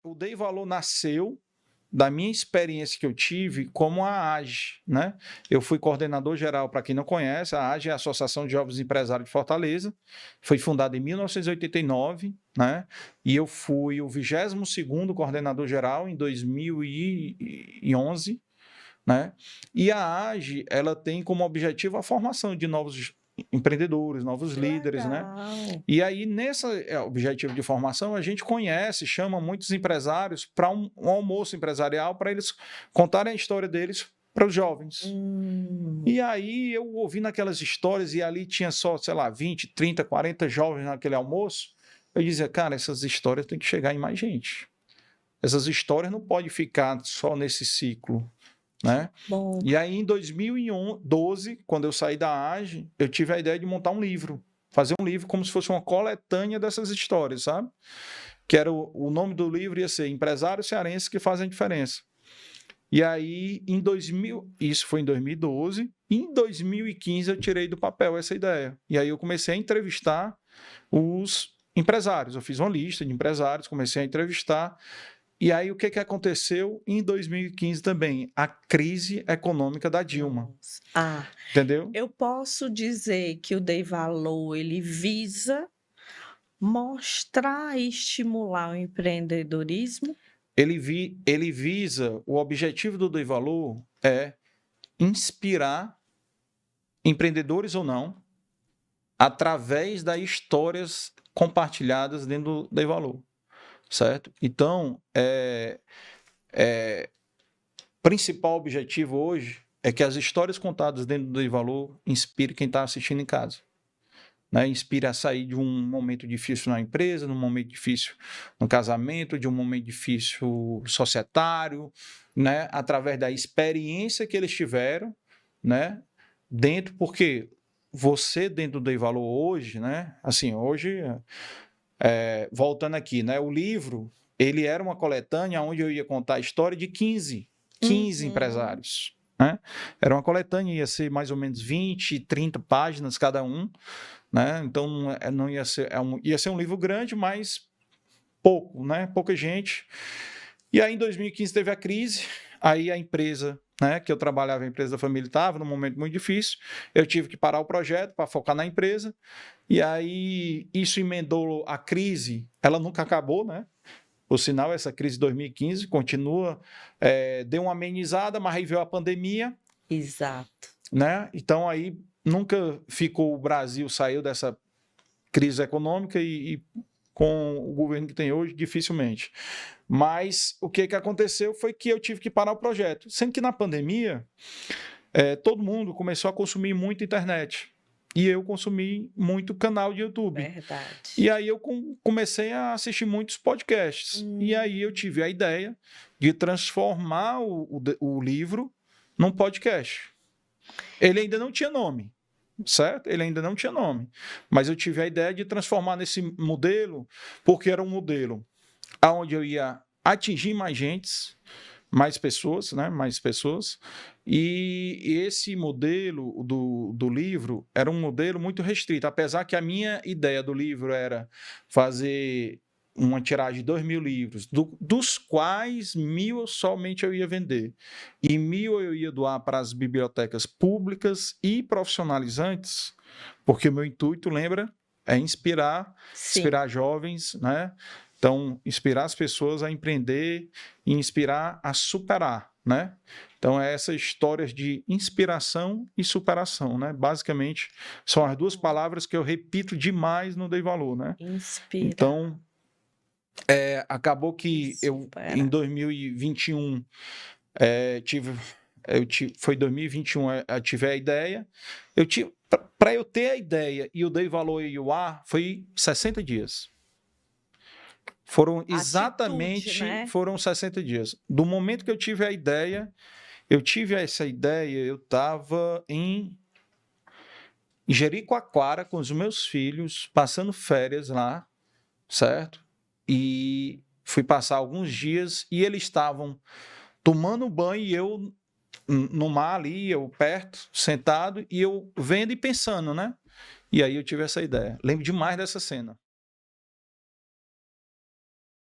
o Dei Valor nasceu da minha experiência que eu tive como a AGE, né? Eu fui coordenador geral, para quem não conhece, a AGE é a Associação de Jovens Empresários de Fortaleza, foi fundada em 1989, né? E eu fui o 22º coordenador geral em 2011, né? E a AGE, ela tem como objetivo a formação de novos empreendedores, novos líderes, né? Legal. E aí, nesse objetivo de formação, a gente conhece, chama muitos empresários para um almoço empresarial, para eles contarem a história deles para os jovens. E aí, eu ouvindo aquelas histórias, e ali tinha só, sei lá, 20, 30, 40 jovens naquele almoço, eu dizia, cara, essas histórias têm que chegar em mais gente. Essas histórias não podem ficar só nesse ciclo, né? Bom, E aí, em 2012, quando eu saí da AGE, eu tive a ideia de montar um livro. Fazer um livro como se fosse uma coletânea dessas histórias, sabe? Que era o nome do livro ia ser Empresários Cearenses que Fazem Diferença. E aí, isso foi em 2012, em 2015 eu tirei do papel essa ideia. E aí eu comecei a entrevistar os empresários. Eu fiz uma lista de empresários, comecei a entrevistar. E aí, o que aconteceu em 2015 também? A crise econômica da Dilma, nossa. entendeu? Eu posso dizer que o Dei Valor, ele visa mostrar e estimular o empreendedorismo? Ele visa, o objetivo do Dei Valor é inspirar empreendedores ou não, através das histórias compartilhadas dentro do Dei Valor, certo? Então, principal objetivo hoje é que as histórias contadas dentro do Dei Valor inspirem quem está assistindo em casa. Né, inspira a sair de um momento difícil na empresa, de um momento difícil no casamento, de um momento difícil societário, né, através da experiência que eles tiveram, né, dentro, porque você dentro do Dei Valor hoje, né, assim, hoje, voltando aqui, né, o livro, ele era uma coletânea onde eu ia contar a história de 15 empresários. Né? Era uma coletânea, ia ser mais ou menos 20, 30 páginas cada um, né? Então não ia ser, ia ser um livro grande, mas pouco, né? Pouca gente. E aí em 2015 teve a crise, aí a empresa, né, que eu trabalhava, a empresa da família, estava num momento muito difícil, eu tive que parar o projeto para focar na empresa, e aí isso emendou a crise, ela nunca acabou, né? Por sinal, essa crise de 2015 continua, deu uma amenizada, mas aí veio a pandemia. Exato. Né? Então, aí nunca ficou, o Brasil saiu dessa crise econômica e com o governo que tem hoje, dificilmente. Mas o que aconteceu foi que eu tive que parar o projeto. Sendo que na pandemia, todo mundo começou a consumir muito internet. E eu consumi muito canal de YouTube. Verdade. E aí eu comecei a assistir muitos podcasts. E aí eu tive a ideia de transformar o livro num podcast. Ele ainda não tinha nome, certo? Ele ainda não tinha nome. Mas eu tive a ideia de transformar nesse modelo, porque era um modelo onde eu ia atingir mais gente, mais pessoas, né? Mais pessoas. E esse modelo do livro era um modelo muito restrito, apesar que a minha ideia do livro era fazer uma tiragem de 2.000 livros, dos quais 1.000 somente eu ia vender. E 1.000 eu ia doar para as bibliotecas públicas e profissionalizantes, porque o meu intuito, lembra, é inspirar jovens, né? Então, inspirar as pessoas a empreender e inspirar a superar, né? Então, essas histórias de inspiração e superação, né? Basicamente, são as duas palavras que eu repito demais no Dei Valor, né? Inspirar. Então, acabou que em 2021, foi 2021, eu tive a ideia. Para eu ter a ideia e o Dei Valor e o ar, foi 60 dias. Foram exatamente, né? Foram 60 dias. Do momento que eu tive essa ideia, eu estava em Jericoacoara com os meus filhos, passando férias lá, certo? E fui passar alguns dias e eles estavam tomando banho e eu no mar ali, eu perto, sentado, e eu vendo e pensando, né? E aí eu tive essa ideia. Lembro demais dessa cena.